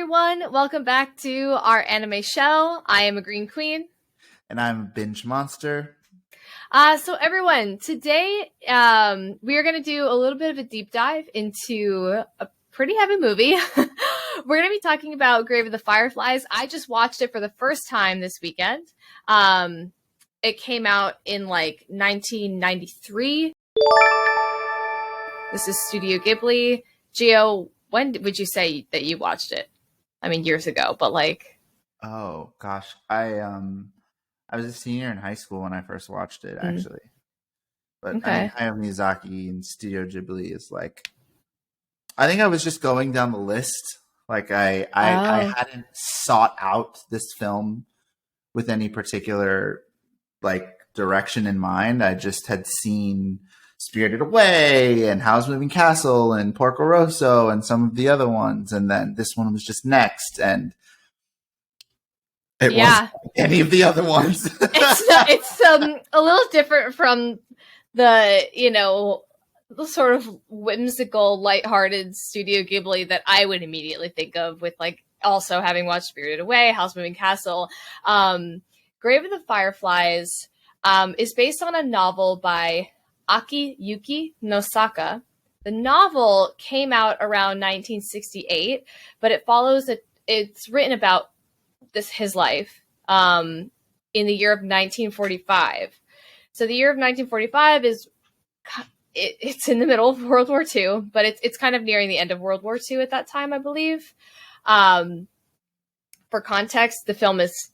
everyone. Welcome back to our anime show. I am Agreenqueen. And I'm Bingemonster. So everyone, today we are going to do a little bit of a deep dive into a pretty heavy movie. We're going to be talking about Grave of the Fireflies. I just watched it for the first time this weekend. It came out in 1993. This is Studio Ghibli. Gio, when would you say that you watched it? I mean, years ago, but oh gosh, I was a senior in high school when I first watched it, actually. But okay. I mean, Hayao Miyazaki and Studio Ghibli is I think I was just going down the list. I hadn't sought out this film with any particular direction in mind. I just had seen Spirited Away and Howl's Moving Castle and Porco Rosso and some of the other ones, and then this one was just next, and it wasn't any of the other ones. It's a little different from the the sort of whimsical, lighthearted Studio Ghibli that I would immediately think of with also having watched Spirited Away, Howl's Moving Castle. Grave of the Fireflies is based on a novel by Akiyuki Nosaka. The novel came out around 1968, but it's written about his life in the year of 1945. So the year of 1945 is it's in the middle of World War II, but it's kind of nearing the end of World War II at that time, I believe. For context, the film is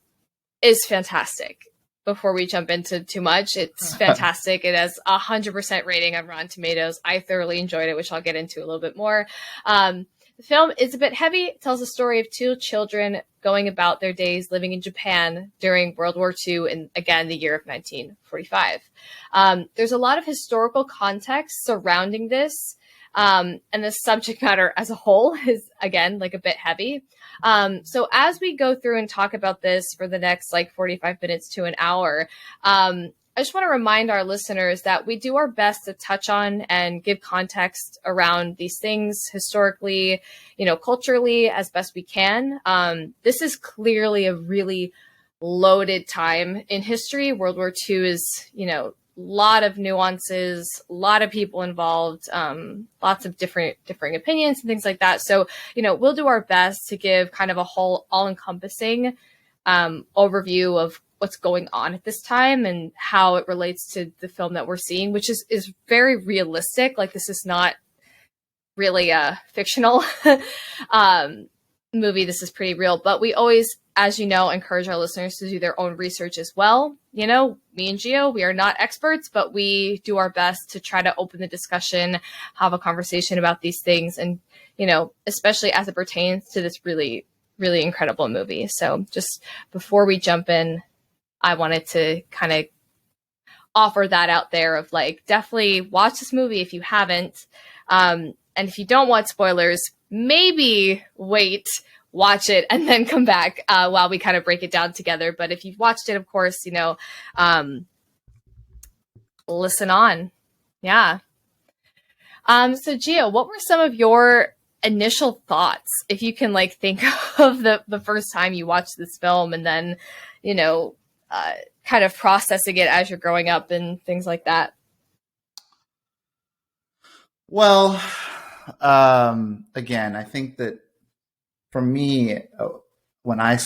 fantastic. Before we jump into too much, it's fantastic. It has 100% rating on Rotten Tomatoes. I thoroughly enjoyed it, which I'll get into a little bit more. The film is a bit heavy. It tells the story of two children going about their days living in Japan during World War II and, again, the year of 1945. There's a lot of historical context surrounding this, and the subject matter as a whole is, again, a bit heavy. So as we go through and talk about this for the next 45 minutes to an hour, I just want to remind our listeners that we do our best to touch on and give context around these things historically, culturally as best we can. This is clearly a really loaded time in history. World War II is, a lot of nuances, a lot of people involved, lots of different opinions and things like that. So, we'll do our best to give kind of a whole all-encompassing overview of what's going on at this time and how it relates to the film that we're seeing, which is very realistic. This is not really a fictional movie. This is pretty real, but we always, as you know, encourage our listeners to do their own research as well. Me and Gio, we are not experts, but we do our best to try to open the discussion, have a conversation about these things, and, especially as it pertains to this really, really incredible movie. So just before we jump in, I wanted to kind of offer that out there of definitely watch this movie if you haven't. And if you don't want spoilers, maybe wait, watch it, and then come back while we kind of break it down together. But if you've watched it, of course, listen on. Yeah. So Gio, what were some of your initial thoughts, if you can think of the first time you watched this film and then, kind of processing it as you're growing up and things like that? Well, again, I think that for me, when I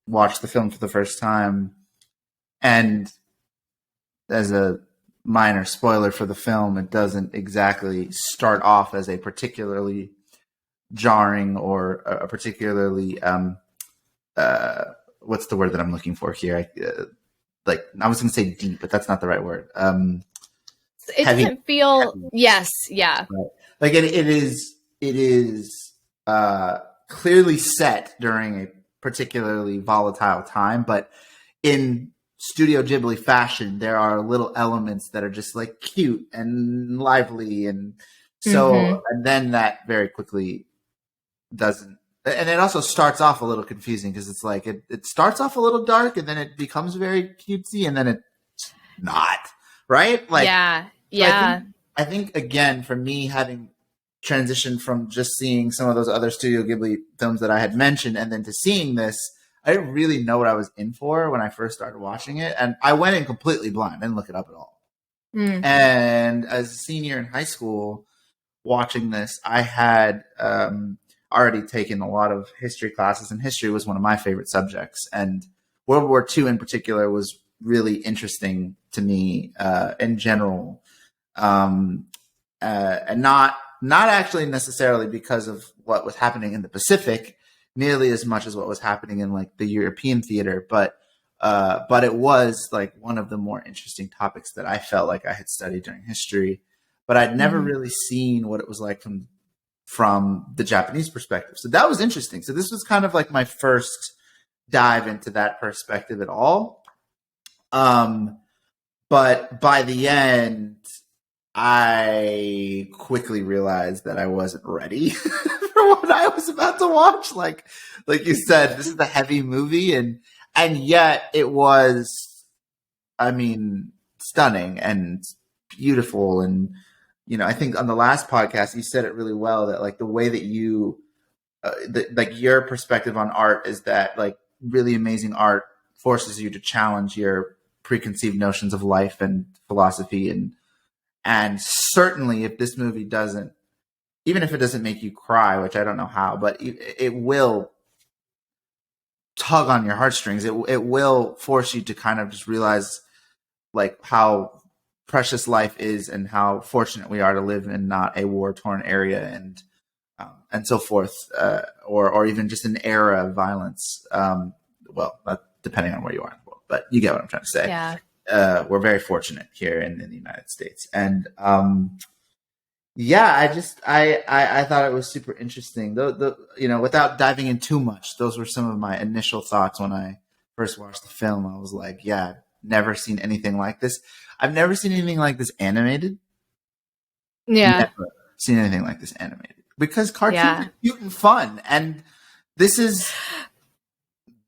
watched the film for the first time, and as a minor spoiler for the film, it doesn't exactly start off as a particularly jarring or a particularly what's the word that I'm looking for here? I was going to say deep, but that's not the right word. It doesn't feel heavy. Yes, yeah. Right. It is clearly set during a particularly volatile time, but in Studio Ghibli fashion, there are little elements that are just cute and lively, and so and then that very quickly doesn't. And it also starts off a little confusing because it's it starts off a little dark and then it becomes very cutesy and then it's not, right? Yeah. So I think again, for me, having transition from just seeing some of those other Studio Ghibli films that I had mentioned and then to seeing this, I didn't really know what I was in for when I first started watching it. And I went in completely blind. I didn't look it up at all. And as a senior in high school watching this, I had already taken a lot of history classes, and history was one of my favorite subjects. And World War II in particular was really interesting to me in general. And not actually necessarily because of what was happening in the Pacific, nearly as much as what was happening in like the European theater, but it was like one of the more interesting topics that I felt like I had studied during history, but I'd never really seen what it was like from the Japanese perspective. So that was interesting. So this was kind of like my first dive into that perspective at all. But by the end, I quickly realized that I wasn't ready for what I was about to watch. Like you said, this is a heavy movie, and yet it was, I mean, stunning and beautiful. And, you know, I think on the last podcast, you said it really well that like the way that you, like your perspective on art is that like really amazing art forces you to challenge your preconceived notions of life and philosophy. And certainly if this movie doesn't, even if it doesn't make you cry, which I don't know how, but it will tug on your heartstrings. It will force you to kind of just realize like how precious life is and how fortunate we are to live in not a war-torn area and so forth, or even just an era of violence. Well, depending on where you are in the world, but you get what I'm trying to say. Yeah. We're very fortunate here in the United States. And yeah, I thought it was super interesting. You know, without diving in too much, those were some of my initial thoughts when I first watched the film. I was like, yeah, never seen anything like this. I've never seen anything like this animated. Yeah. Never seen anything like this animated. Because cartoons are cute and fun. And this is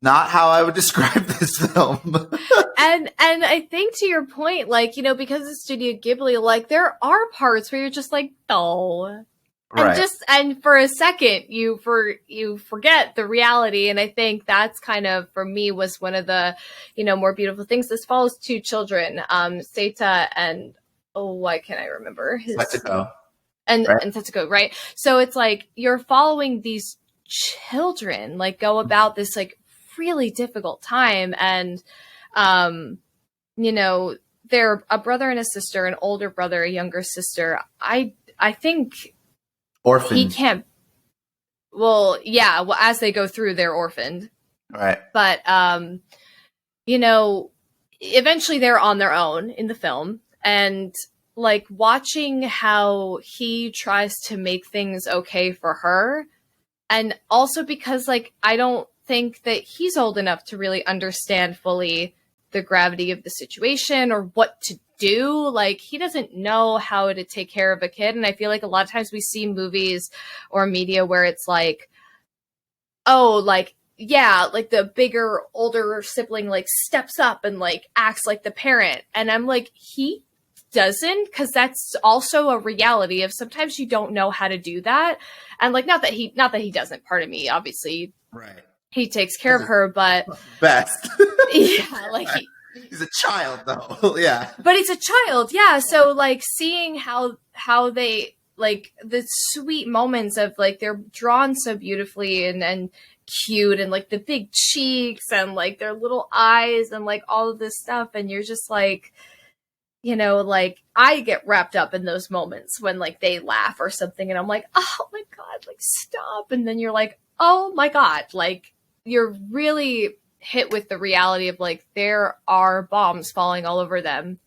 not how I would describe this film. And I think to your point, like, you know, because it's Studio Ghibli, like there are parts where you're just like, oh, Right. And for a second you forget the reality. And I think that's kind of, for me, was one of the, you know, more beautiful things. This follows two children, Seita and, why can't I remember his Setsuko. and Right. and Setsuko, right? So it's like you're following these children like go about this like really difficult time, and you know, they're a brother and a sister, an older brother, a younger sister. I think Orphaned. he can't. Well, yeah. Well, as they go through, they're orphaned. Right. But you know, eventually they're on their own in the film, and like watching how he tries to make things okay for her, and also because like I don't think that he's old enough to really understand fully the gravity of the situation or what to do. Like he doesn't know how to take care of a kid. And I feel like a lot of times we see movies or media where it's like, oh, like, yeah, like the bigger, older sibling like steps up and like acts like the parent. And I'm like, he doesn't, because that's also a reality of sometimes you don't know how to do that. And like, not that he doesn't, pardon me, obviously. Right. He takes care of her, but best. yeah, like he's a child though. Yeah. But he's a child, yeah. So like seeing how they like the sweet moments of like they're drawn so beautifully and cute, and like the big cheeks and like their little eyes and like all of this stuff, and you're just like, you know, like I get wrapped up in those moments when like they laugh or something, and I'm like, oh my god, like stop. And then you're like, oh my god, like you're really hit with the reality of like there are bombs falling all over them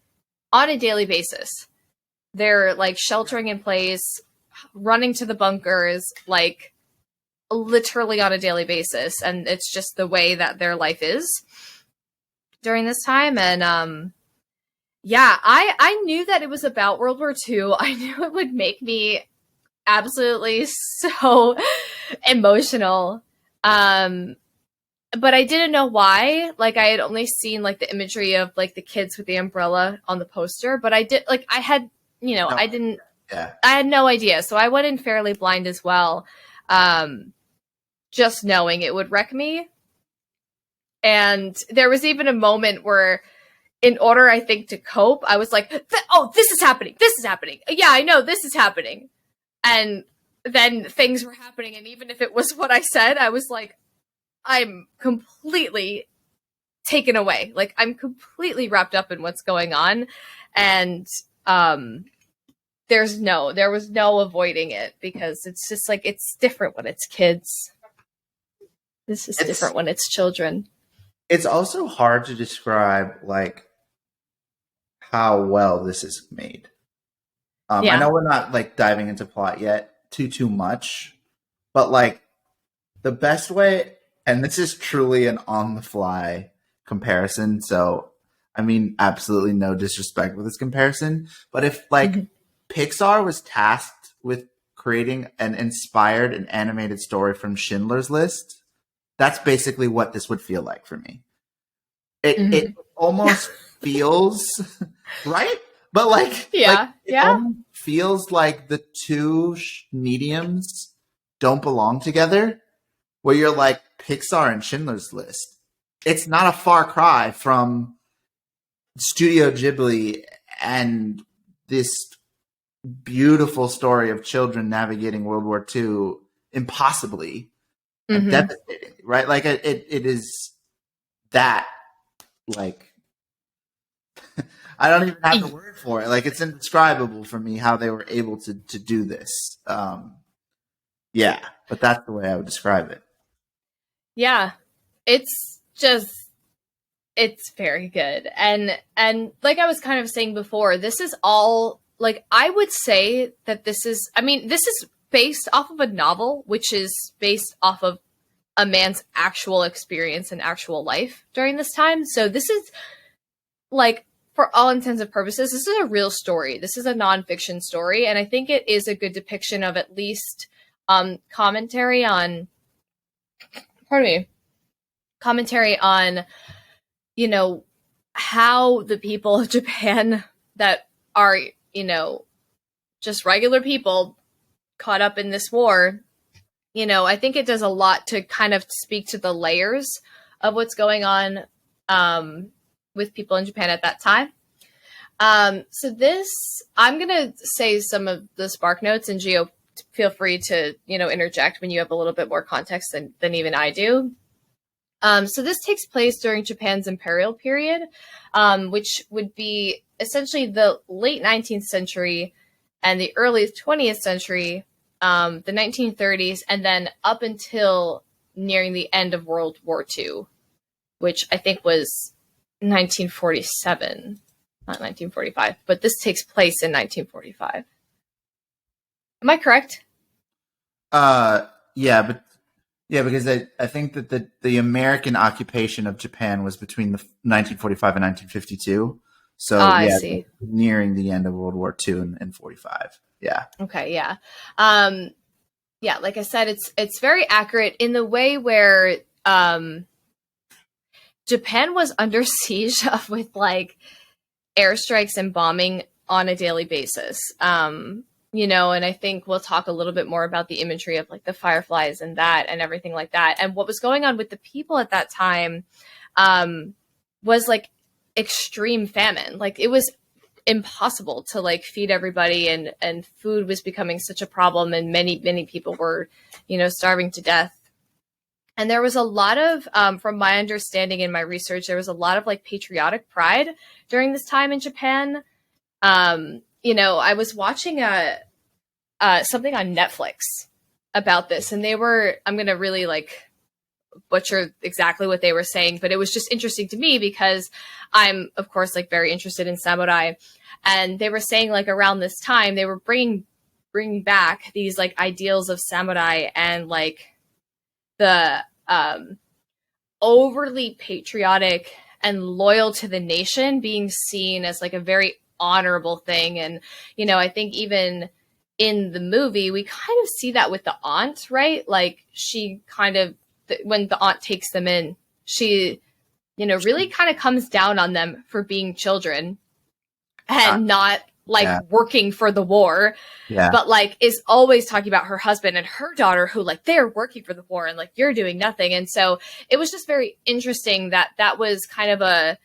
on a daily basis. They're like sheltering in place, running to the bunkers, like literally on a daily basis, and it's just the way that their life is during this time. And yeah, I knew that it was about World War II. I knew it would make me absolutely so emotional. But I didn't know why. Like I had only seen like the imagery of like the kids with the umbrella on the poster, but I did like I had, you know, I didn't Yeah. I had no idea. So I went in fairly blind as well. Just knowing it would wreck me. And there was even a moment where, in order, I think, to cope, I was like, oh, this is happening. This is happening. Yeah, I know this is happening. And then things were happening. And even if it was what I said, I was like, I'm completely taken away. Like, I'm completely wrapped up in what's going on. And there was no avoiding it, because it's just like, it's different when it's kids. This is different when it's children. It's also hard to describe, like, how well this is made. Yeah. I know we're not, like, diving into plot yet too much, but, like, the best way, and this is truly an on-the-fly comparison, so, I mean, absolutely no disrespect with this comparison, but if, like, Pixar was tasked with creating an inspired and animated story from Schindler's List, that's basically what this would feel like for me. It almost feels right, but like, it almost feels like the two mediums don't belong together. Where you're like, Pixar and Schindler's List, it's not a far cry from Studio Ghibli and this beautiful story of children navigating World War II impossibly and devastatingly, right? Like, it is that, like, I don't even have the word for it. Like, it's indescribable for me how they were able to do this. Yeah, but that's the way I would describe it. Yeah, it's very good. And like I was kind of saying before, this is all, like, I would say that this is based off of a novel, which is based off of a man's actual experience and actual life during this time. So this is, like, for all intents and purposes, this is a real story. This is a nonfiction story. And I think it is a good depiction of at least commentary on, you know, how the people of Japan that are, you know, just regular people caught up in this war, you know, I think it does a lot to kind of speak to the layers of what's going on with people in Japan at that time. So this, I'm going to say some of the spark notes, and Gio, feel free to, you know, interject when you have a little bit more context than even I do. So this takes place during Japan's imperial period, which would be essentially the late 19th century and the early 20th century, the 1930s, and then up until nearing the end of World War II, which I think was 1947, not 1945, but this takes place in 1945. Am I correct? Yeah, because I think that the American occupation of Japan was between the 1945 and 1952. So I see. Nearing the end of World War II in 45. Yeah. Okay. Yeah. Yeah. Like I said, it's very accurate in the way where Japan was under siege with, like, airstrikes and bombing on a daily basis. You know, and I think we'll talk a little bit more about the imagery of, like, the Fireflies and that and everything like that. And what was going on with the people at that time was, like, extreme famine. Like, it was impossible to, like, feed everybody, and food was becoming such a problem, and many people were, you know, starving to death. And there was a lot of, from my understanding in my research, there was a lot of, like, patriotic pride during this time in Japan. You know, I was watching something on Netflix about this, and I'm going to really, like, butcher exactly what they were saying, but it was just interesting to me because I'm, of course, like, very interested in samurai. And they were saying, like, around this time, they were bringing back these, like, ideals of samurai and, like, the overly patriotic and loyal to the nation being seen as, like, a very honorable thing. And, you know, I think even in the movie, we kind of see that with the aunt, right? Like, she kind of, when the aunt takes them in, she, you know, really kind of comes down on them for being children and not like working for the war, but like is always talking about her husband and her daughter who like they're working for the war and like you're doing nothing. And so it was just very interesting that that was kind of a,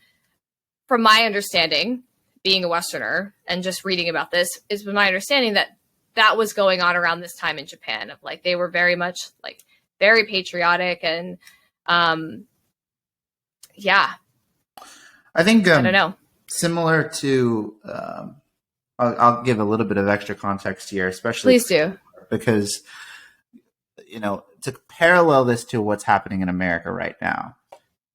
from my understanding, being a Westerner and just reading about this, is my understanding that that was going on around this time in Japan, of like they were very much like very patriotic and I think I don't know. Similar to I'll give a little bit of extra context here, especially Please do, because to parallel this to what's happening in America right now,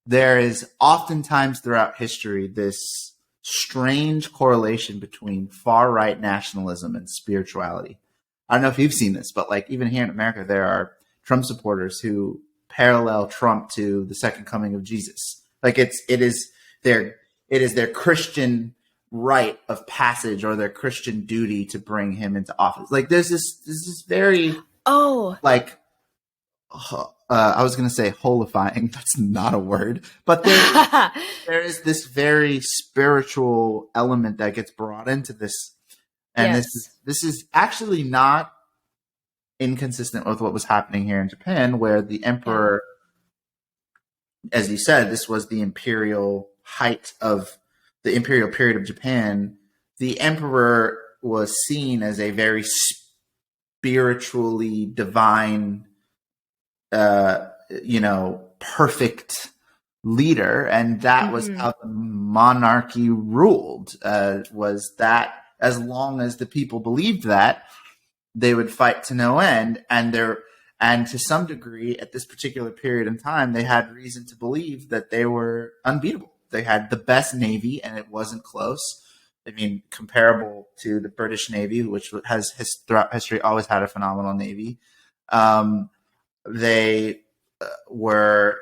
there is oftentimes throughout history this strange correlation between far right nationalism and spirituality. I don't know if you've seen this, but like even here in America, there are Trump supporters who parallel Trump to the second coming of Jesus. Like it is their Christian rite of passage or their Christian duty to bring him into office. Like there's this very like I was going to say holifying. That's not a word, but there is this very spiritual element that gets brought into this, and this is actually not inconsistent with what was happening here in Japan, where the emperor, as you said, this was the imperial height of the imperial period of Japan. The emperor was seen as a very spiritually divine, perfect leader, and that was how the monarchy ruled. Was that as long as the people believed that, they would fight to no end, and to some degree, at this particular period in time, they had reason to believe that they were unbeatable. They had the best navy, and it wasn't close. I mean, comparable to the British Navy, which has throughout history always had a phenomenal navy. They were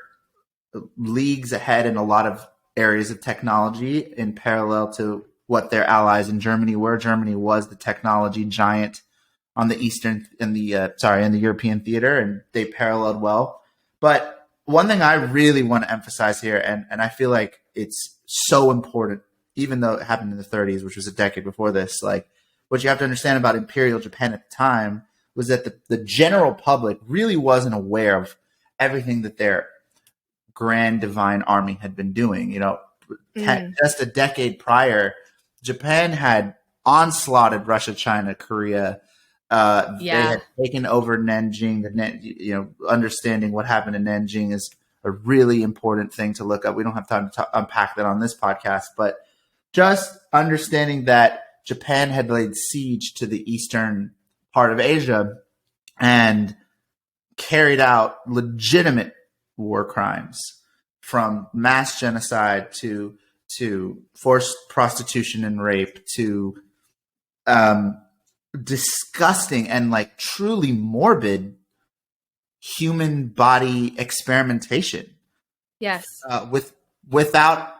leagues ahead in a lot of areas of technology in parallel to what their allies in Germany were. Germany was the technology giant on the in the European theater, and they paralleled well. But one thing I really want to emphasize here, and I feel like it's so important, even though it happened in the 30s, which was a decade before this, like what you have to understand about Imperial Japan at the time was that the general public really wasn't aware of everything that their grand divine army had been doing. Just a decade prior, Japan had onslaughted Russia, China, Korea. They had taken over Nanjing. Understanding what happened in Nanjing is a really important thing to look up. We don't have time to unpack that on this podcast, but just understanding that Japan had laid siege to the eastern part of Asia and carried out legitimate war crimes, from mass genocide to forced prostitution and rape to disgusting and like truly morbid human body experimentation. Yes. Without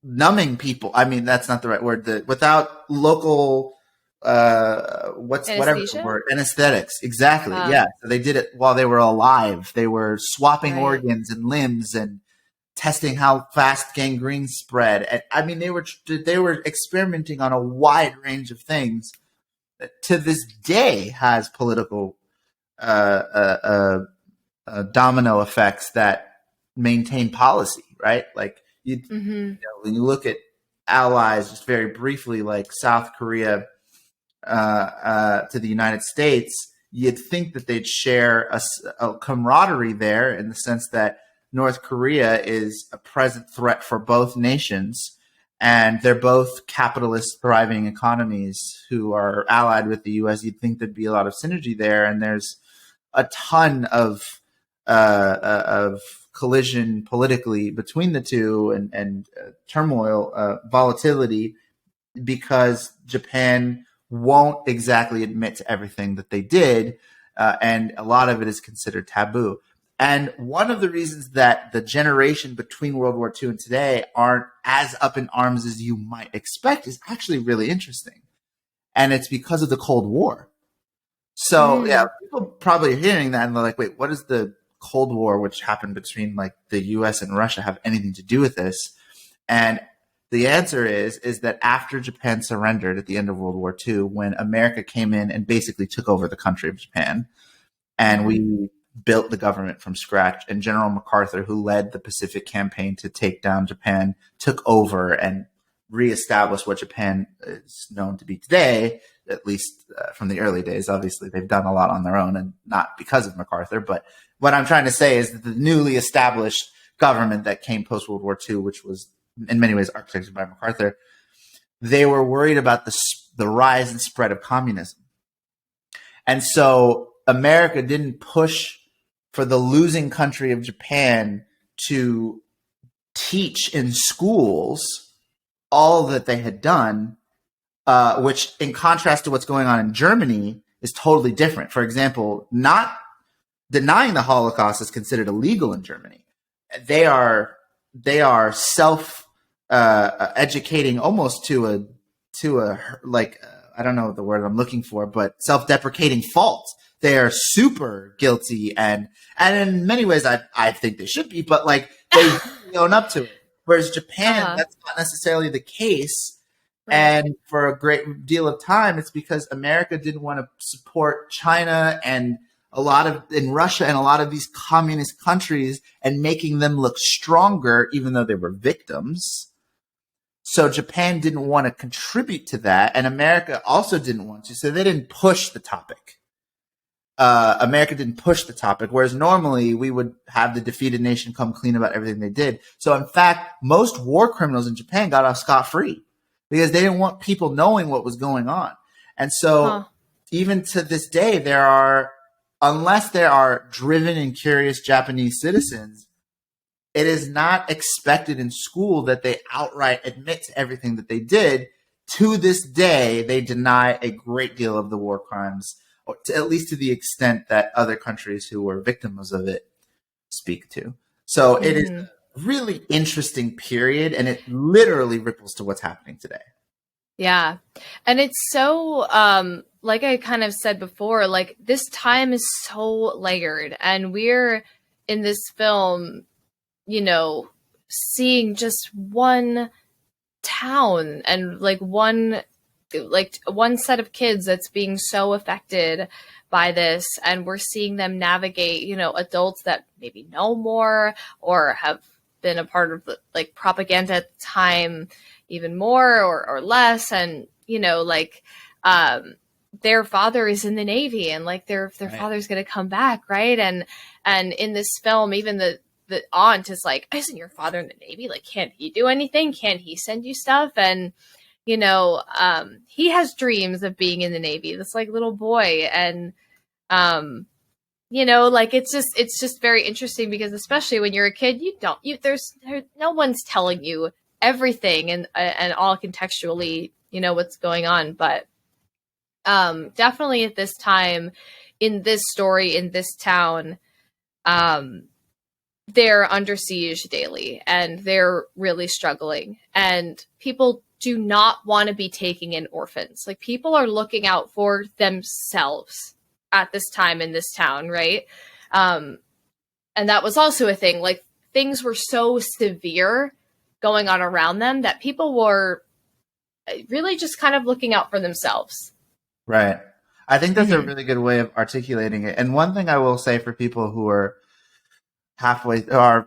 numbing people. I mean, that's not the right word. Without local whatever the word, anesthetics. Exactly. Yeah. So they did it while they were alive. They were swapping organs and limbs and testing how fast gangrene spread. And, I mean, they were experimenting on a wide range of things that to this day has political domino effects that maintain policy, right? Like when you look at allies, just very briefly, like South Korea to the United States, you'd think that they'd share a camaraderie there, in the sense that North Korea is a present threat for both nations, and they're both capitalist, thriving economies who are allied with the U.S. You'd think there'd be a lot of synergy there, and there's a ton of collision politically between the two, and turmoil, volatility, because Japan won't exactly admit to everything that they did, and a lot of it is considered taboo. And one of the reasons that the generation between World War II and today aren't as up in arms as you might expect is actually really interesting. And it's because of the Cold War. So, people probably are hearing that and they're like, wait, what does the Cold War, which happened between like the US and Russia, have anything to do with this? And The answer is that after Japan surrendered at the end of World War II, when America came in and basically took over the country of Japan, and we built the government from scratch, and General MacArthur, who led the Pacific Campaign to take down Japan, took over and reestablished what Japan is known to be today, at least from the early days. Obviously, they've done a lot on their own and not because of MacArthur. But what I'm trying to say is that the newly established government that came post World War II, which was in many ways architected by MacArthur, they were worried about the rise and spread of communism. And so America didn't push for the losing country of Japan to teach in schools all that they had done, which in contrast to what's going on in Germany is totally different. For example, not denying the Holocaust is considered illegal in Germany. They are self educating almost to a like I don't know the word I'm looking for, but self-deprecating fault. They are super guilty and in many ways I think they should be, but like they own up to it. Whereas Japan, that's not necessarily the case. Right. And for a great deal of time, it's because America didn't want to support China and in Russia and a lot of these communist countries and making them look stronger, even though they were victims. So Japan didn't want to contribute to that, and America also didn't want to. So they didn't push the topic. America didn't push the topic, whereas normally we would have the defeated nation come clean about everything they did. So in fact, most war criminals in Japan got off scot-free because they didn't want people knowing what was going on. And so even to this day, unless there are driven and curious Japanese citizens, it is not expected in school that they outright admit to everything that they did. To this day, they deny a great deal of the war crimes, or at least to the extent that other countries who were victims of it speak to. So it is a really interesting period, and it literally ripples to what's happening today. Yeah. And it's so, like I kind of said before, like this time is so layered, and we're in this film, seeing just one town and like one set of kids that's being so affected by this, and we're seeing them navigate, adults that maybe know more or have been a part of the propaganda at the time even more or less, and their father is in the Navy, and their right. Father's going to come back, right? And in this film, even the aunt is like, isn't your father in the Navy? Like, can't he do anything? Can't he send you stuff? And he has dreams of being in the Navy, this little boy. And it's just very interesting, because especially when you're a kid, there's no one's telling you everything and all contextually, what's going on. But definitely at this time, in this story, in this town, they're under siege daily, and they're really struggling, and people do not want to be taking in orphans. Like, people are looking out for themselves at this time in this town, right? And that was also a thing. Like, things were so severe going on around them that people were really just kind of looking out for themselves. Right. I think that's a really good way of articulating it. And one thing I will say for people who are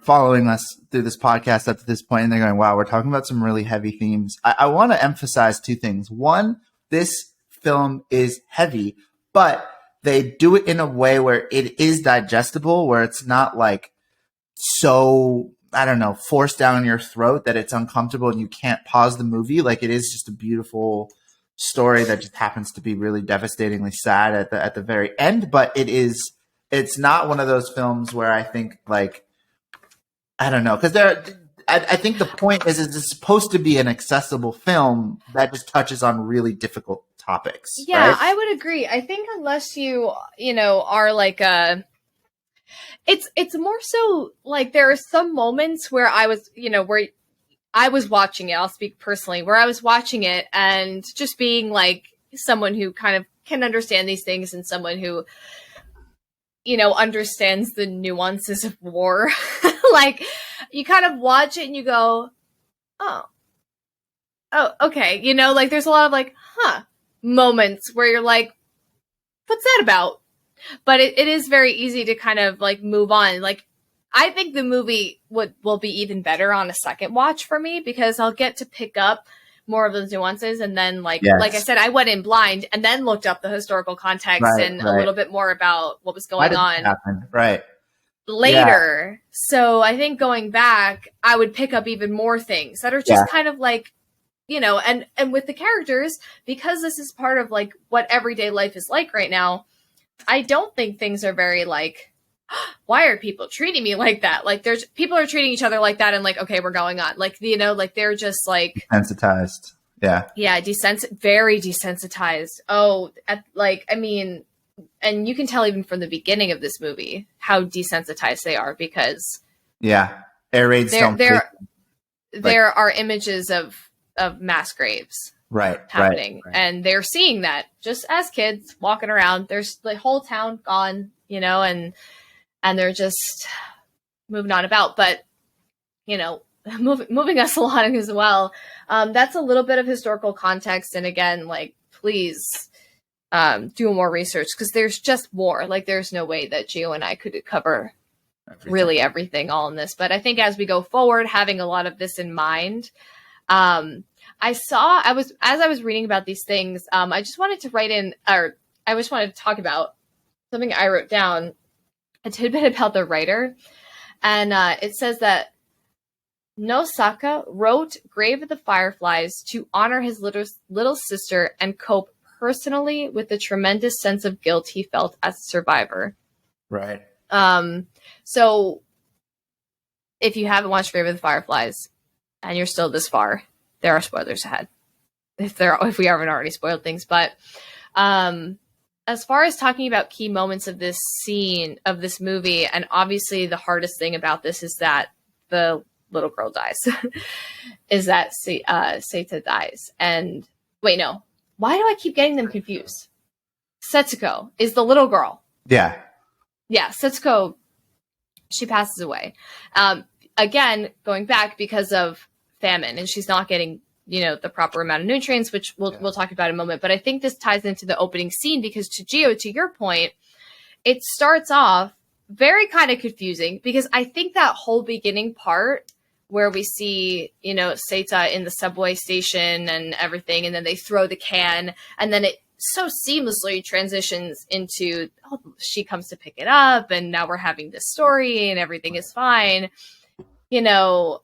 following us through this podcast up to this point, and they're going, wow, we're talking about some really heavy themes. I want to emphasize two things. One, this film is heavy, but they do it in a way where it is digestible, where it's not so, I don't know, forced down your throat that it's uncomfortable and you can't pause the movie. Like, it is just a beautiful story that just happens to be really devastatingly sad at the very end. But it's not one of those films where I think I don't know, because I think the point is it's supposed to be an accessible film that just touches on really difficult topics. Yeah, right? I would agree. I think unless you are it's more so there are some moments where I was, where I was watching it. I'll speak personally, where I was watching it and just being someone who kind of can understand these things, and someone who, understands the nuances of war. You kind of watch it and you go, oh, oh, okay. You know, like there's a lot of like, huh, moments where you're like, what's that about? But it is very easy to kind of like move on. Like, I think the movie will be even better on a second watch for me because I'll get to pick up more of those nuances. And then like I Yes. said, I went in blind and then looked up the historical context Right. and a Right. little bit more about what was Why going did that on happen? Right. Yeah. later. So I think going back, I would pick up even more things that are Yeah. just kind of like, you know, and with the characters, because this is part of like what everyday life is like right now, I don't think things are very like, why are people treating me like that? Like there's people are treating each other like that and like, okay, we're going on. Like, you know, like they're just like, Sensitized. Yeah. yeah, very desensitized. Oh, like, I mean, and you can tell even from the beginning of this movie how desensitized they are because Yeah. Air raids there don't take, there like, there are images of mass graves right. Right. happening Right. and they're seeing that just as kids walking around. There's the whole town gone, you know, and they're just moving on about. But you know, moving us along as well. That's a little bit of historical context, and again, like please do more research because there's just more. Like there's no way that Gio and I could cover really everything all in this. But I think as we go forward, having a lot of this in mind, I was reading about these things. I just wanted to write in, or I just wanted to talk about something I wrote down, a tidbit about the writer, and it says that Nosaka wrote Grave of the Fireflies to honor his little sister and cope personally with the tremendous sense of guilt he felt as a survivor. Right. So if you haven't watched Grave of the Fireflies and you're still this far, there are spoilers ahead. If we haven't already spoiled things, but as far as talking about key moments of this scene of this movie, and obviously the hardest thing about this is that the little girl dies, is that Seita dies. And wait, no, why do I keep getting them confused? Setsuko is the little girl. Yeah. Yeah, Setsuko, she passes away. Again, going back because of famine, and she's not getting, you know, the proper amount of nutrients, which we'll talk about in a moment. But I think this ties into the opening scene because to Gio, to your point, it starts off very kind of confusing because I think that whole beginning part where we see, you know, Seita in the subway station and everything, and then they throw the can, and then it so seamlessly transitions into, oh, she comes to pick it up, and now we're having this story, and everything is fine. You know,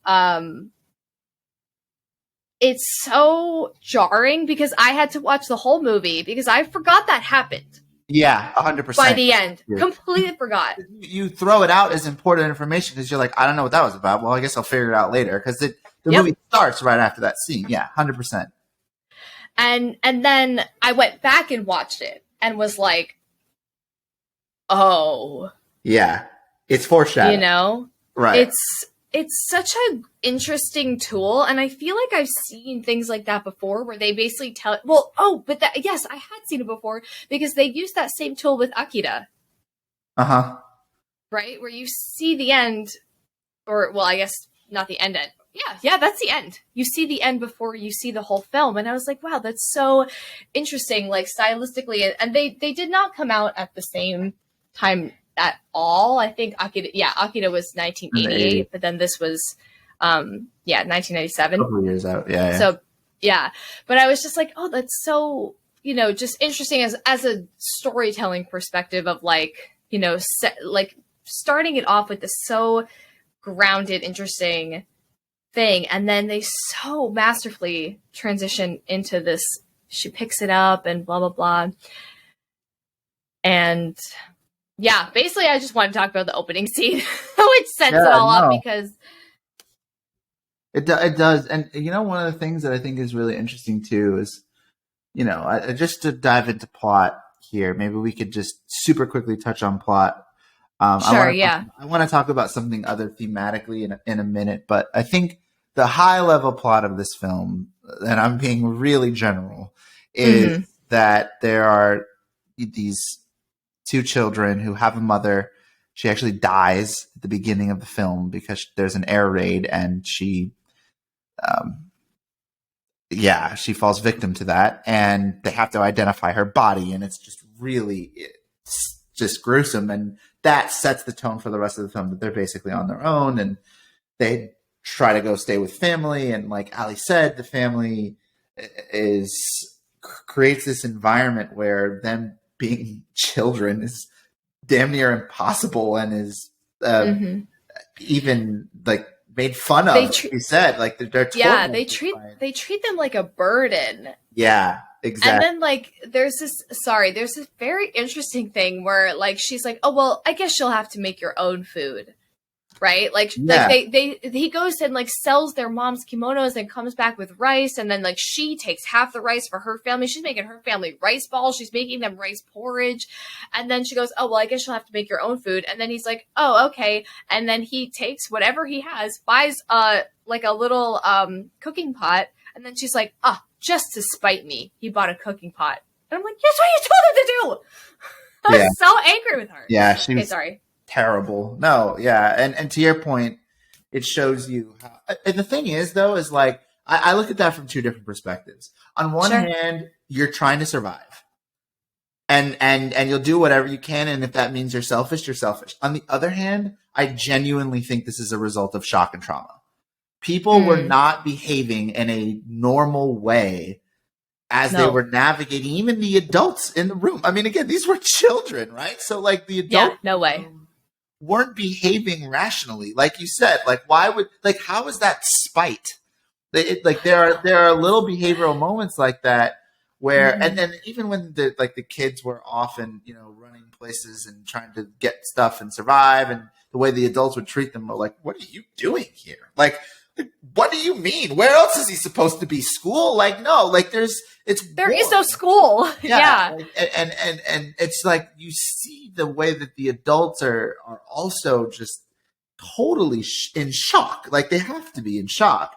it's so jarring because I had to watch the whole movie because I forgot that happened. Yeah, 100%. By the end, completely forgot. You throw it out as important information because you're like, I don't know what that was about. Well, I guess I'll figure it out later because the movie starts right after that scene. Yeah, 100%. And then I went back and watched it and was like, oh, yeah, it's foreshadowing. You know, right? It's such an interesting tool, and I feel like I've seen things like that before, where they basically tell. Well, yes, I had seen it before because they used that same tool with Akira. Right, where you see the end, or well, I guess not the end. Yeah, that's the end. You see the end before you see the whole film, and I was like, wow, that's so interesting, like stylistically. And they did not come out at the same time at all. I think Akira was 1988, but then this was 1997. A couple years out. Yeah. So yeah, but I was just like, oh, that's so, you know, just interesting as a storytelling perspective of like, you know, like starting it off with this so grounded, interesting thing, and then they so masterfully transition into this. She picks it up and blah blah blah, and yeah, basically, I just want to talk about the opening scene, which sets it all up because it does. And you know, one of the things that I think is really interesting too is, you know, just to dive into plot here, maybe we could just super quickly touch on plot. Sure, I want to talk about something other thematically in a minute, but I think the high level plot of this film, and I'm being really general, is that there are these two children who have a mother. She actually dies at the beginning of the film because there's an air raid, and she yeah, she falls victim to that, and they have to identify her body, and it's just really, it's just gruesome, and that sets the tone for the rest of the film that they're basically on their own, and they try to go stay with family, and like Ali said, the family is creates this environment where them being children is damn near impossible, and is even like made fun of. Like you said, like they're yeah, they treat them like a burden. Yeah, exactly. And then like there's this very interesting thing where like she's like, oh well, I guess you'll have to make your own food. Right? Like he goes and like sells their mom's kimonos and comes back with rice, and then like she takes half the rice for her family. She's making her family rice balls, she's making them rice porridge, and then she goes, oh well, I guess you'll have to make your own food. And then he's like, oh okay, and then he takes whatever he has, buys like a little cooking pot, and then she's like, just to spite me, he bought a cooking pot. And I'm like, that's what you told him to do. I was so angry with her. Yeah, she was sorry. Terrible. No, yeah. And to your point, it shows you how, and the thing is though, is like, I look at that from two different perspectives. On one hand, you're trying to survive, and you'll do whatever you can. And if that means you're selfish, you're selfish. On the other hand, I genuinely think this is a result of shock and trauma. People were not behaving in a normal way as they were navigating, even the adults in the room. I mean, again, these were children, right? So like the adults no way weren't behaving rationally. Like you said, like why would, like, how is that spite? Like there are little behavioral moments like that where, and then even when the kids were often, running places and trying to get stuff and survive, and the way the adults would treat them, were like, what are you doing here? Like, what do you mean? Where else is he supposed to be? School? Like, no, like there is no school. Yeah. And it's like, you see the way that the adults are also just totally in shock. Like they have to be in shock.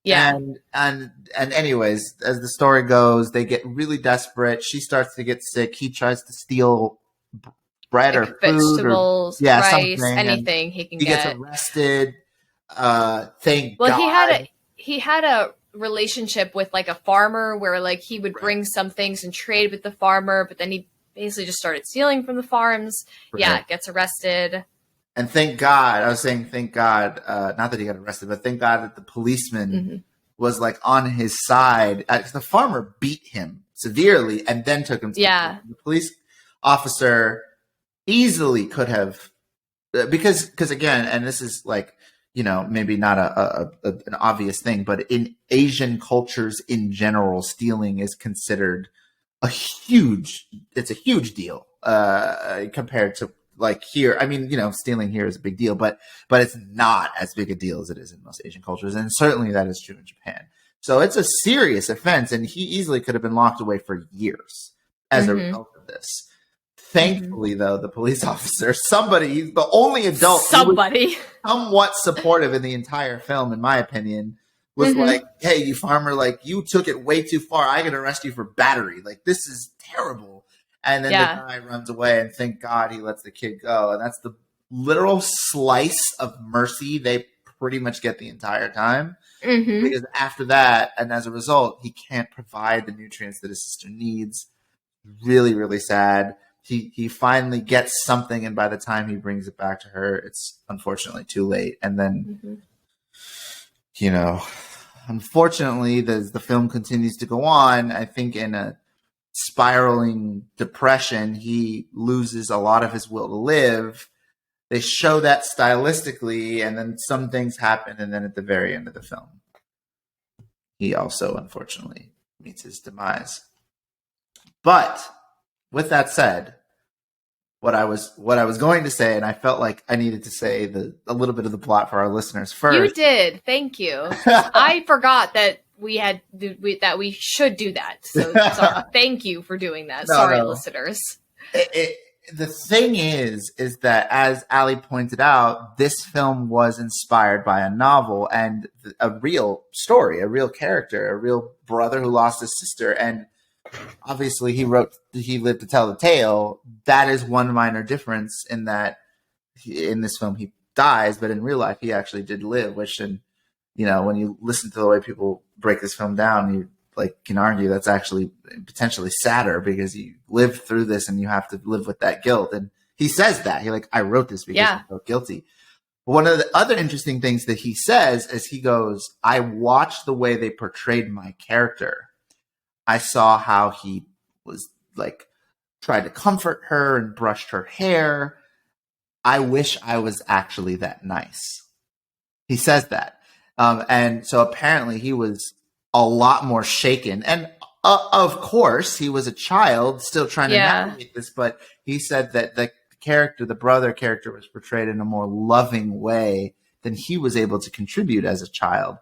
Yeah. And anyways, as the story goes, they get really desperate. She starts to get sick. He tries to steal bread or food, vegetables, or rice, anything he can get. He gets arrested. Thank God. He had a relationship with like a farmer where like he would bring some things and trade with the farmer, but then he basically just started stealing from the farms. Right. Yeah, gets arrested. And thank God, I was saying thank God, not that he got arrested, but thank God that the policeman was like on his side. The farmer beat him severely and then took him to the police officer easily could have, because again, and this is like, maybe not an obvious thing, but in Asian cultures in general, stealing is considered it's a huge deal compared to like here. I mean, stealing here is a big deal, but it's not as big a deal as it is in most Asian cultures. And certainly that is true in Japan. So it's a serious offense, and he easily could have been locked away for years as a result of this. Thankfully, though, the police officer, he's the only adult somewhat supportive in the entire film, in my opinion, was like, hey, you farmer, like, you took it way too far. I can arrest you for battery. Like, this is terrible. And then the guy runs away, and thank God he lets the kid go. And that's the literal slice of mercy they pretty much get the entire time. Because after that, and as a result, he can't provide the nutrients that his sister needs. Really, really sad. He finally gets something, and by the time he brings it back to her, it's unfortunately too late. And then, unfortunately, the film continues to go on. I think in a spiraling depression, he loses a lot of his will to live. They show that stylistically, and then some things happen, and then at the very end of the film, he also unfortunately meets his demise. But with that said, what I was going to say, and I felt like I needed to say a little bit of the plot for our listeners first. You did, thank you. I forgot that we should do that. So thank you for doing that. Sorry, listeners. The thing is that, as Ali pointed out, this film was inspired by a novel and a real story, a real character, a real brother who lost his sister, and obviously he lived to tell the tale. That is one minor difference, in that in this film he dies, but in real life he actually did live, when you listen to the way people break this film down, like can argue that's actually potentially sadder because you lived through this and you have to live with that guilt. And he says that he like, I wrote this because I felt guilty. But one of the other interesting things that he says is he goes, I watched the way they portrayed my character. I saw how he was like tried to comfort her and brushed her hair. I wish I was actually that nice. He says that. And so apparently he was a lot more shaken. And of course, he was a child still trying to navigate this. But he said that the character, the brother character, was portrayed in a more loving way than he was able to contribute as a child.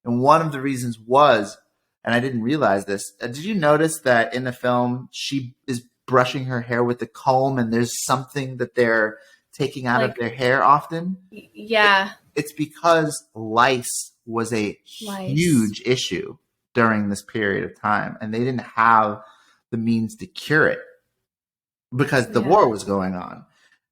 And one of the reasons was, and I didn't realize this, did you notice that in the film she is brushing her hair with a comb and there's something that they're taking out of their hair often? Yeah. It's because lice was a huge issue during this period of time, and they didn't have the means to cure it because the war was going on.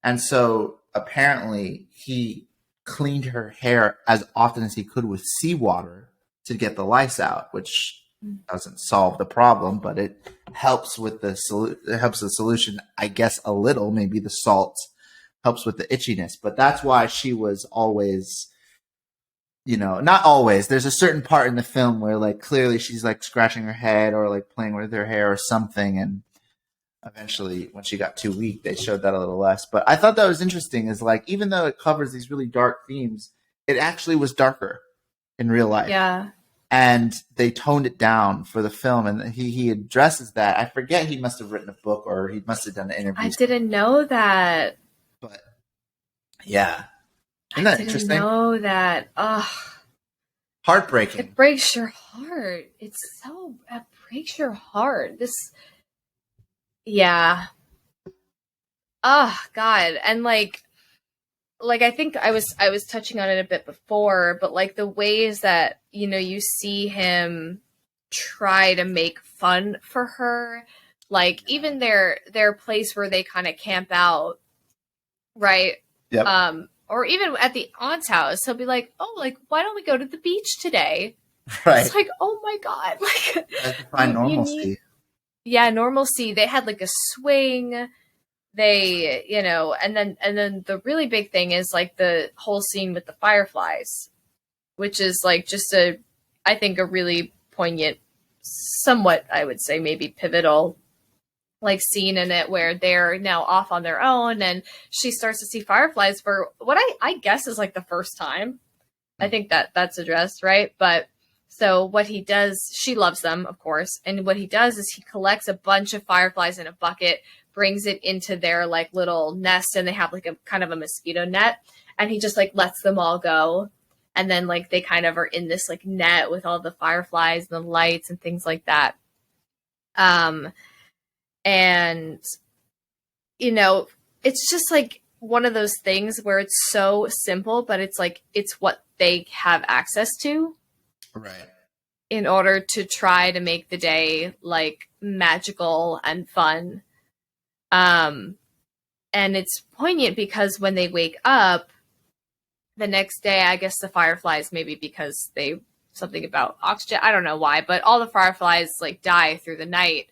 And so apparently he cleaned her hair as often as he could with seawater to get the lice out, which doesn't solve the problem, but it helps with the solution, I guess, a little. Maybe the salt helps with the itchiness, but that's why she was always, you know, not always. There's a certain part in the film where like clearly she's like scratching her head or like playing with her hair or something, and eventually when she got too weak they showed that a little less. But I thought that was interesting, is like even though it covers these really dark themes, it actually was darker in real life. Yeah. And they toned it down for the film, and he addresses that. I forget, he must have written a book or he must have done an interview. I didn't know that. But yeah. Isn't that interesting? I didn't know that. Ugh. Heartbreaking. It breaks your heart. It breaks your heart. Yeah. Oh God. And like I think I was touching on it a bit before, but like the ways that, you know, you see him try to make fun for her, like even their place where they kind of camp out, right? Yep. Or even at the aunt's house, he'll be like, "Oh, like why don't we go to the beach today?" Right. It's like, oh my God, like find normalcy. Normalcy. They had like a swing. They, you know, and then the really big thing is like the whole scene with the Fireflies, which is like just I think a really poignant, somewhat, I would say maybe pivotal, like scene in it where they're now off on their own and she starts to see fireflies for what I guess is like the first time. I think that's addressed, right? But so what he does, she loves them, of course. And what he does is he collects a bunch of fireflies in a bucket, brings it into their like little nest, and they have like a kind of a mosquito net, and he just like lets them all go. And then like they kind of are in this like net with all the fireflies and the lights and things like that. And you know, it's just like one of those things where it's so simple, but it's like it's what they have access to. Right. In order to try to make the day like magical and fun. And it's poignant because when they wake up the next day, I guess the fireflies, maybe because something about oxygen, I don't know why, but all the fireflies like die through the night,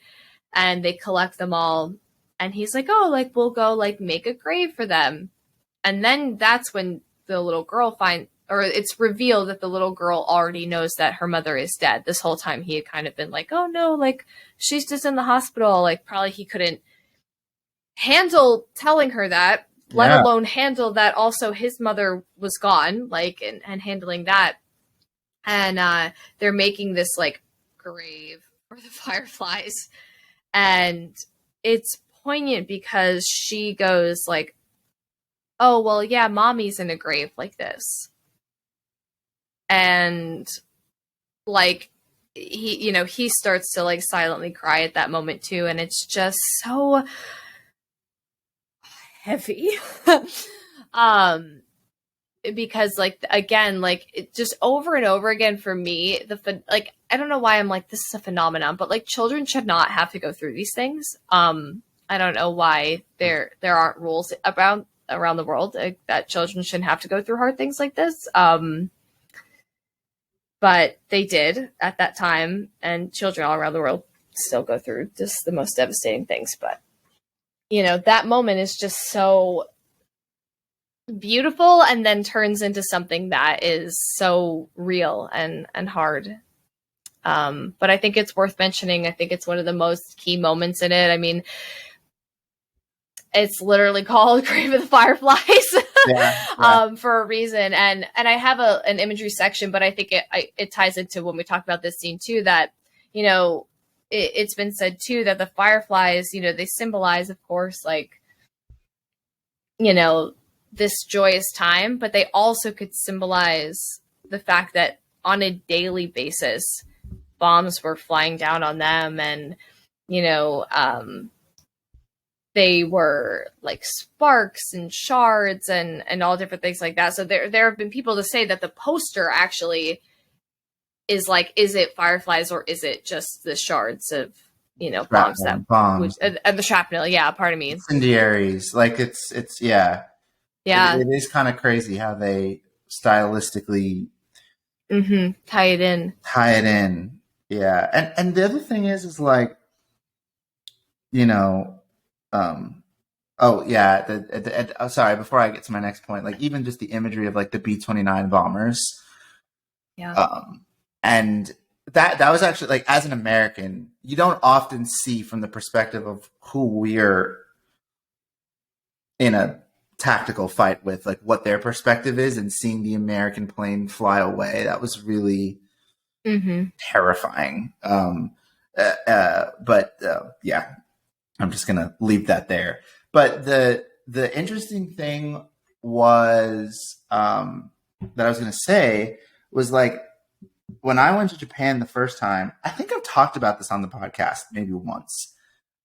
and they collect them all. And he's like, oh, like we'll go like make a grave for them. And then that's when the little girl it's revealed that the little girl already knows that her mother is dead. This whole time he had kind of been like, oh no, like she's just in the hospital. Like probably he couldn't handle telling her that, let alone handle that also his mother was gone, like, and handling that. And they're making this like grave for the fireflies. And it's poignant because she goes like, oh, well, yeah, mommy's in a grave like this. And like he starts to like silently cry at that moment too, and it's just so heavy. Because like again, like it just over and over again for me, like I don't know why I'm like this is a phenomenon, but like children should not have to go through these things. I don't know why there aren't rules around the world that children shouldn't have to go through hard things like this. but they did at that time, and children all around the world still go through just the most devastating things. But, that moment is just so beautiful, and then turns into something that is so real and hard. But I think it's worth mentioning. I think it's one of the most key moments in it. I mean, it's literally called Grave of the Fireflies for a reason. And I have an imagery section, but I think it ties into when we talk about this scene too, that, it's been said too that the Fireflies, they symbolize, of course, like, this joyous time, but they also could symbolize the fact that on a daily basis, bombs were flying down on them, and, they were like sparks and shards and all different things like that. So there have been people to say that the poster actually is like, is it fireflies or is it just the shards of, bombs and the shrapnel? Yeah, pardon me. Incendiaries. Like it's yeah. It is kind of crazy how they stylistically tie it in. Yeah. And the other thing is like, sorry, before I get to my next point, like even just the imagery of like the B-29 bombers. Yeah. And that was actually, like, as an American, you don't often see from the perspective of who we're in a tactical fight with, like what their perspective is, and seeing the American plane fly away. That was really terrifying. But I'm just going to leave that there. But the interesting thing was, that I was going to say was, like, when I went to Japan the first time, I think I've talked about this on the podcast maybe once,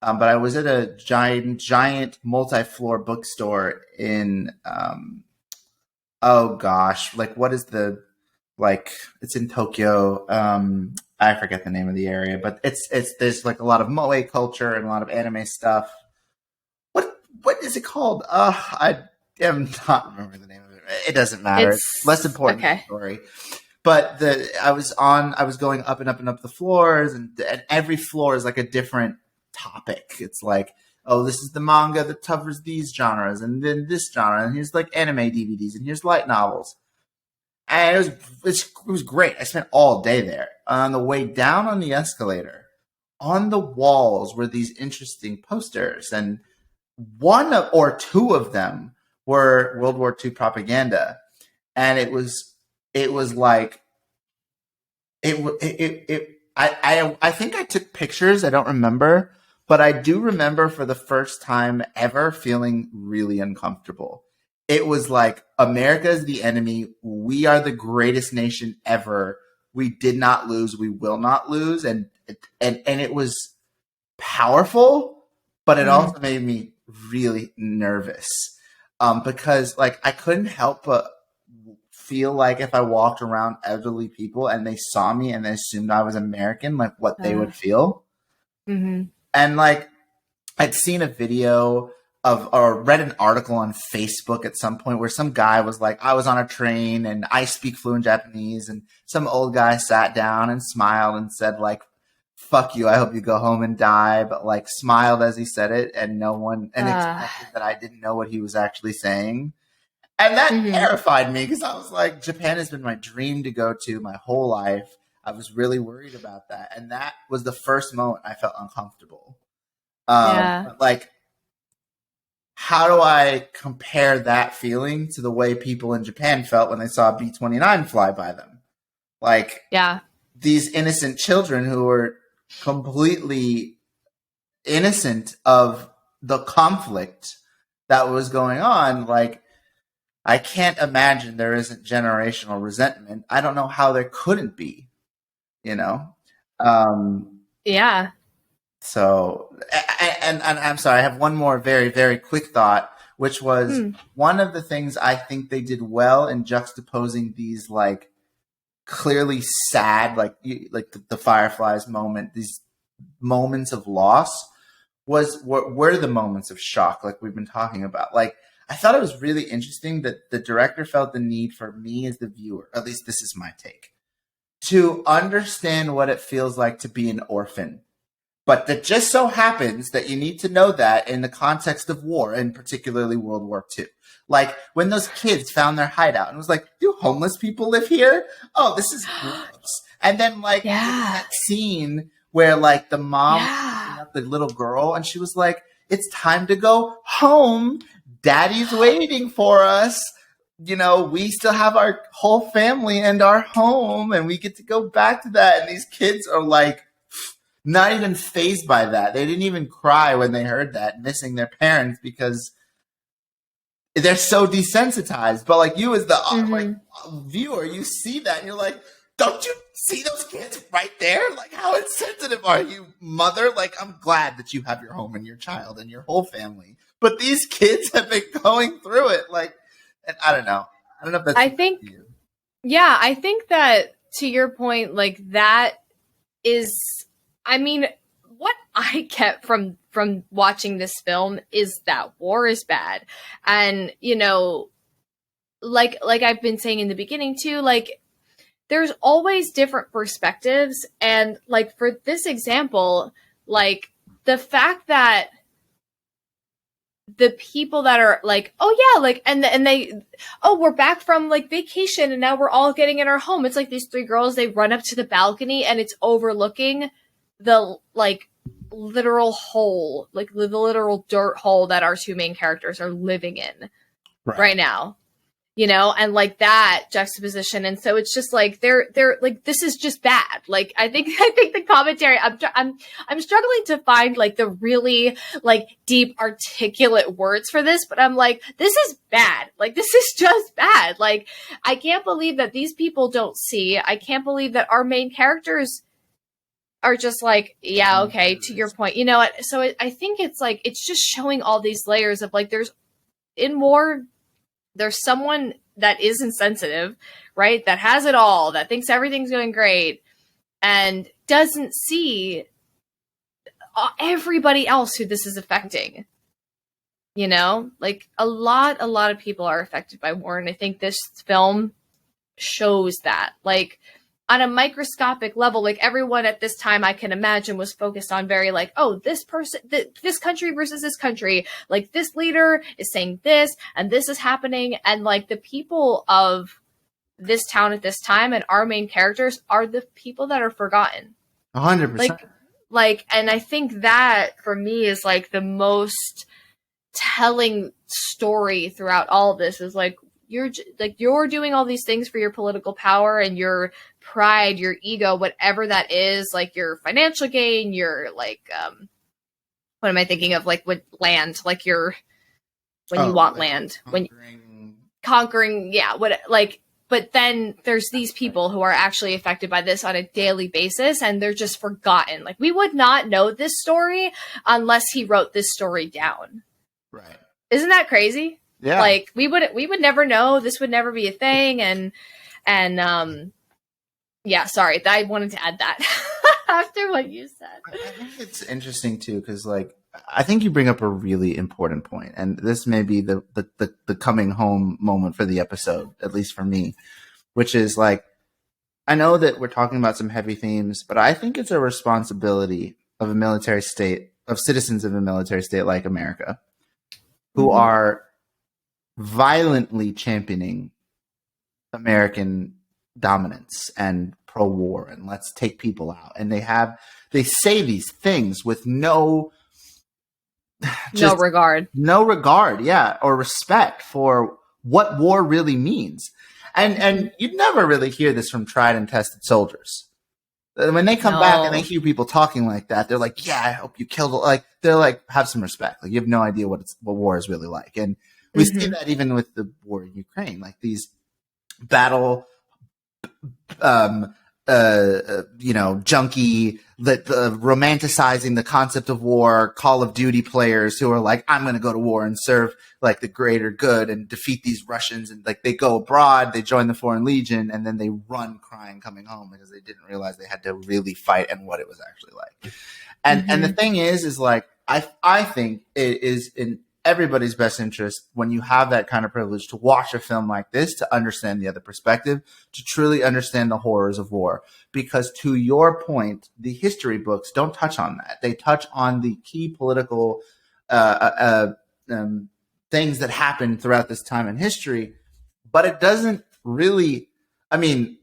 but I was at a giant multi-floor bookstore in, what is it's in Tokyo. I forget the name of the area, but there's like a lot of moe culture and a lot of anime stuff. What is it called? I am not remembering the name of it. It doesn't matter. It's less important than the story. But I was going up and up and up the floors, and every floor is like a different topic. It's like, oh, this is the manga that covers these genres, and then this genre, and here's like anime DVDs, and here's light novels. And it was great. I spent all day there. On the way down on the escalator, on the walls were these interesting posters, and one or two of them were World War II propaganda, and it was like I think I took pictures. I don't remember, but I do remember for the first time ever feeling really uncomfortable. It was like, America is the enemy. We are the greatest nation ever. We did not lose. We will not lose. And it was powerful, but it also made me really nervous, because like I couldn't help but feel like if I walked around elderly people and they saw me and they assumed I was American, like what they would feel. And like I'd seen a video or read an article on Facebook at some point where some guy was like, I was on a train and I speak fluent Japanese, and some old guy sat down and smiled and said like, fuck you, I hope you go home and die, but like smiled as he said it, and no one expected that I didn't know what he was actually saying. And that terrified me, because I was like, Japan has been my dream to go to my whole life. I was really worried about that. And that was the first moment I felt uncomfortable. Like, how do I compare that feeling to the way people in Japan felt when they saw B-29 fly by them? Like, these innocent children who were completely innocent of the conflict that was going on. Like, I can't imagine there isn't generational resentment. I don't know how there couldn't be, So, and I'm sorry, I have one more very, very quick thought, which was one of the things I think they did well in juxtaposing these like clearly sad, like the Fireflies moment, these moments of loss were the moments of shock, like we've been talking about. Like, I thought it was really interesting that the director felt the need for me as the viewer, at least this is my take, to understand what it feels like to be an orphan. But that just so happens that you need to know that in the context of war, and particularly World War II. Like, when those kids found their hideout and was like, do homeless people live here? Oh, this is gross. And then, like, that scene where, like, the mom was picking up the little girl and she was like, it's time to go home. Daddy's waiting for us. You know, we still have our whole family and our home, and we get to go back to that. And these kids are like, not even fazed by that. They didn't even cry when they heard that, missing their parents, because they're so desensitized. But like, you as the like viewer, you see that and you're like, don't you see those kids right there? Like, how insensitive are you, mother? Like, I'm glad that you have your home and your child and your whole family, but these kids have been going through it. Like, and I don't know if that's, I think that, to your point, like, that is, I mean, what I get from watching this film is that war is bad. And, you know, like I've been saying in the beginning too, like, there's always different perspectives. And like, for this example, like, the fact that the people that are like, oh yeah, like, and they, oh, we're back from like vacation and now we're all getting in our home. It's like these three girls, they run up to the balcony and it's overlooking the like literal hole, like the literal dirt hole that our two main characters are living in right now, you know, and like that juxtaposition. And so it's just like, they're like, this is just bad. Like, I think the commentary, I'm struggling to find like the really like deep articulate words for this, but I'm like, this is bad. Like, this is just bad. Like, I can't believe that these people don't see. I can't believe that our main characters are just like, yeah, okay, to your point, you know. So I think it's like, it's just showing all these layers of like, there's in war, there's someone that is insensitive, right? That has it all, that thinks everything's going great, and doesn't see everybody else who this is affecting. You know, like a lot of people are affected by war, and I think this film shows that, like, on a microscopic level, like, everyone at this time, I can imagine, was focused on very like, oh, this person, this country versus this country, like, this leader is saying this and this is happening, and like, the people of this town at this time and our main characters are the people that are forgotten. 100%. Like, and I think that for me is like the most telling story throughout all of this, is like, you're doing all these things for your political power and your pride, your ego, whatever that is, like your financial gain, your like, what am I thinking of? Like, with land, like you want land, conquering, yeah, what, like, but then there's these people who are actually affected by this on a daily basis, and they're just forgotten. Like, we would not know this story unless he wrote this story down. Right. Isn't that crazy? Yeah. Like, we would never know. This would never be a thing. And yeah, sorry. I wanted to add that after what you said. I think it's interesting too, because like, I think you bring up a really important point, and this may be the coming home moment for the episode, at least for me, which is like, I know that we're talking about some heavy themes, but I think it's a responsibility of a military state, of citizens of a military state like America, who are violently championing American dominance and pro-war and let's take people out. And they say these things with no regard, yeah, or respect for what war really means. And you'd never really hear this from tried and tested soldiers. When they come back and they hear people talking like that, they're like, yeah, I hope you killed, like, they're like, have some respect. Like, you have no idea what war is really like. And we see that even with the war in Ukraine, like these battle, junkie, romanticizing the concept of war, Call of Duty players who are like, I'm going to go to war and serve like the greater good and defeat these Russians. And like, they go abroad, they join the Foreign Legion, and then they run crying coming home because they didn't realize they had to really fight and what it was actually like. And the thing is like, I think it is everybody's best interest when you have that kind of privilege to watch a film like this, to understand the other perspective, to truly understand the horrors of war. Because to your point, the history books don't touch on that. They touch on the key political things that happened throughout this time in history, but it doesn't really, I mean,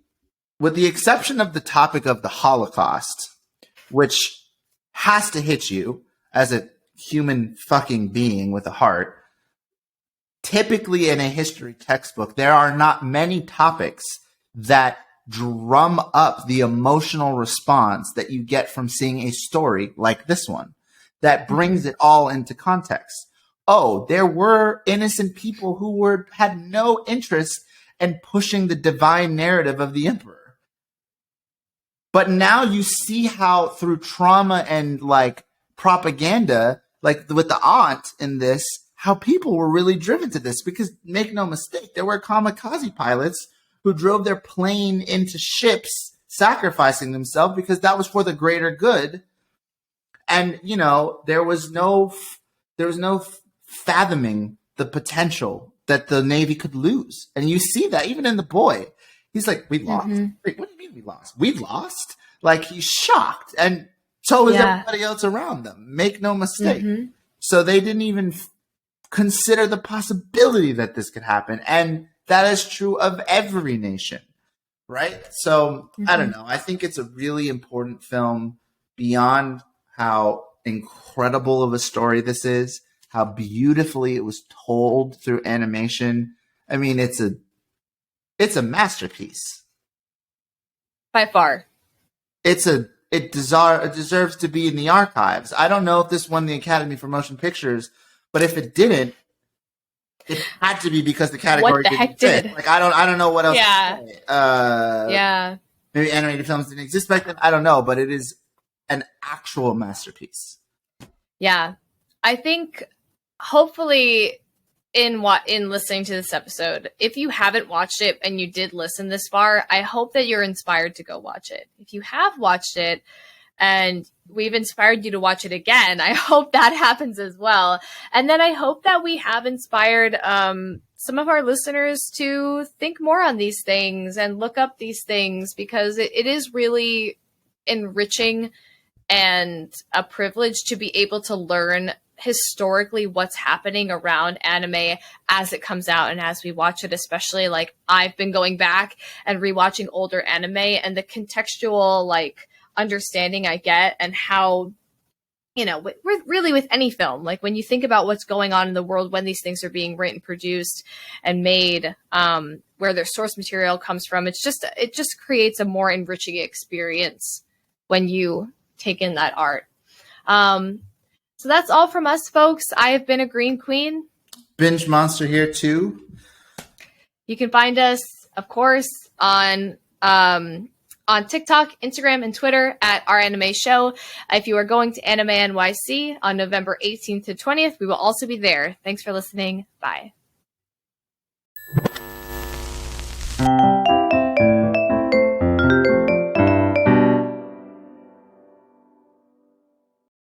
with the exception of the topic of the Holocaust, which has to hit you as a human fucking being with a heart, typically in a history textbook, there are not many topics that drum up the emotional response that you get from seeing a story like this one, that brings it all into context. Oh, there were innocent people who had no interest in pushing the divine narrative of the emperor. But now you see how through trauma and like propaganda, like with the aunt in this, how people were really driven to this. Because make no mistake, there were kamikaze pilots who drove their plane into ships, sacrificing themselves because that was for the greater good. And, you know, there was no fathoming the potential that the Navy could lose. And you see that even in the boy. He's like, we lost? Wait, what do you mean we lost? We've lost? Like, he's shocked. And so is everybody else around them. Make no mistake. So they didn't even consider the possibility that this could happen. And that is true of every nation, right? So, I don't know. I think it's a really important film beyond how incredible of a story this is, how beautifully it was told through animation. I mean, it's a masterpiece. By far. It deserves to be in the archives. I don't know if this won the Academy for Motion Pictures, but if it didn't, it had to be because the category what the didn't heck fit. did? Like, I don't know what else Yeah. to say. Yeah. Maybe animated films didn't exist back then. I don't know, but it is an actual masterpiece. Yeah. I think hopefully in listening to this episode, if you haven't watched it and you did listen this far, I hope that you're inspired to go watch it. If you have watched it and we've inspired you to watch it again, I hope that happens as well. And then I hope that we have inspired some of our listeners to think more on these things and look up these things, because it is really enriching and a privilege to be able to learn historically what's happening around anime as it comes out and as we watch it. Especially, like, I've been going back and rewatching older anime, and the contextual like understanding I get, and how, you know, really with any film, like when you think about what's going on in the world when these things are being written, produced, and made, where their source material comes from, it just creates a more enriching experience when you take in that art. So that's all from us, folks. I have been Agreenqueen. Bingemonster here too. You can find us, of course, on TikTok, Instagram, and Twitter at Our Anime Show. If you are going to Anime NYC on November 18th to 20th, we will also be there. Thanks for listening. Bye.